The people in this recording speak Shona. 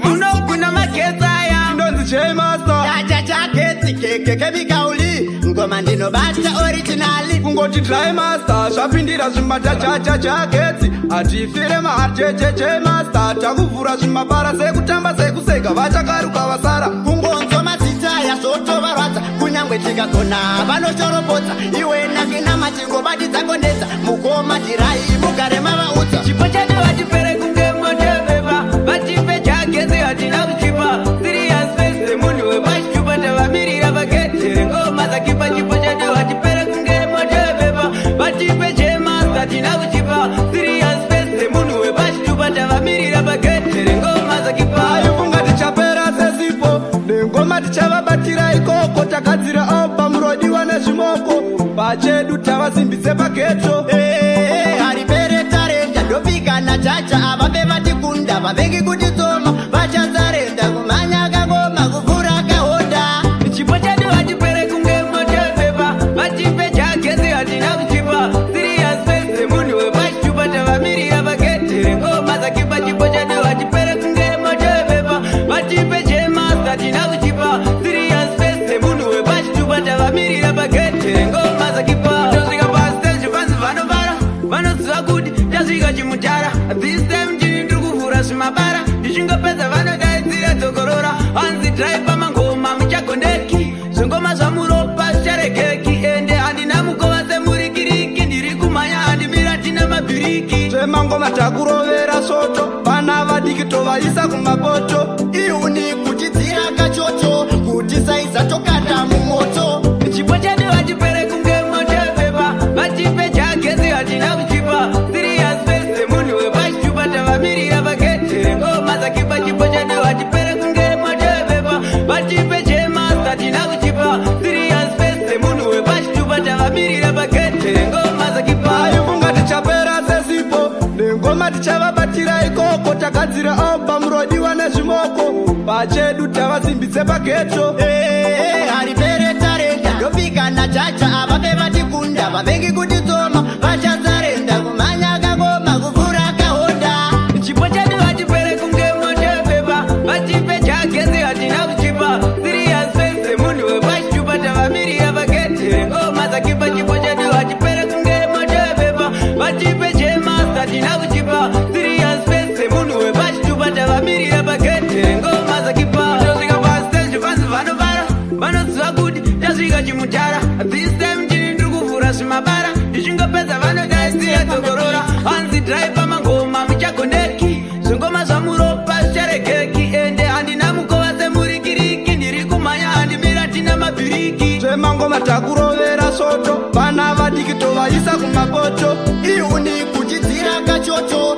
Unoguna maketsa ya ndonzi J Master Cha ketsi keke bikauli ngoma ndino bata originali kungoti Dry Master zvapindira zvimata cha ketsi atifire J Master takuvhura zvimabara sekutamba sekuseka vachakaruka vasara kungonzo mazita yazotovarwadza kunyangwe tikagona vanoshorobodza iwe nakina matingo bati dzakondedza mukoma tirai mugare mavaudza chipo chati vachipere kunge moteveva vachipe chakezi hatina kuchipa serious face semunhu wepashichupa tavamirira vaketere ngoma dzakipa chipo chati vachipere kunge moteveva vachipe chemasta hatina kuchipa serious face semunhu wepashichupa tavamirira vaketere ngoma dzakipa aifunga tichapera sezipo nengoma tichavabatira ikoko takadzira opa murodiwa nezvimoko pachedu tavasimbise pageto haripere tarenda ndopika nachacha avave vatikunda vavengi kuti tsoma vachazarenda kumanya kangoma kuvhura kahonda chipo chedu vachipere kunge moteveva vachipe chagezi hatina kuchipa serious face semunhu wepashichupa tavamirira vaketere ngoma dzakipa chipo chedu vachipere kunge moteveva vachipe chemasta hatina kuchipa serious face semunhu wepashichupa tavamirira vaketere ngoma dzakipa tosvika pastage vanzi vanovara vanoziva kuti tasvika chimutara this time chini ndiri kuvhura zvimabara ndichingopedza vanodaidzira dzokorora hanzi drive mangoma muchagondeki zvengoma zvamuropa zvicharegeki ende handina mukova semurikiriki ndiri kumhanya handimira tina mabhiriki zvemangoma takurovera soto vana vadiki tovaisa kumapoto iuni kutidzira kachocho kuti saiza tokanda mumoto chipo chedu vachipere kunge moteveva vachipe chagezi hatina kuchipa serious face semunhu wepashichupa tavamirira vaketere ngoma dzakipa chipo chedu vachipere kunge moteveva vachipe chemasta hatina kuchipa serious face semunhu wepashichupa tavamirira vaketere ngoma dzakipa aifunga tichapera sezipo nengoma tichavabatira ikoko takadzira opa murodiwa nezvimoko pachedu tavasimbise pageto haripere tarenda ndopika nachacha avave vatikunda vavengi kuti tsoma vachazarenda kumhanya kangoma kuvhura kahonda chipo chedu vachipere kunge moteveva vachipe chagezi hatina kuchipa serious face semunhu wepashichupa tavamirira vaketere ngoma dzakipa chipo chedu vachipere kunge moteveva vachipe chemasta hatina kuchipa serious face semunhu wepashichupa tavamirira vaketere ngoma dzakipa tosvika pastage vanzi vanovara vanoziva kuti tasvika chimutara this time chini ndiri kuvhura zvimabara ndichingopedza vanodaisira dzokorora hanzi drive mangoma muchagondeki zvengoma zvamuropa zvicharegeki ende handina mukova semurikiriki ndiri kumhanya handimira tina mabhiriki zvemangoma takurovera soto vana vadiki tovaisa kumapoto iuni kutidzira kachocho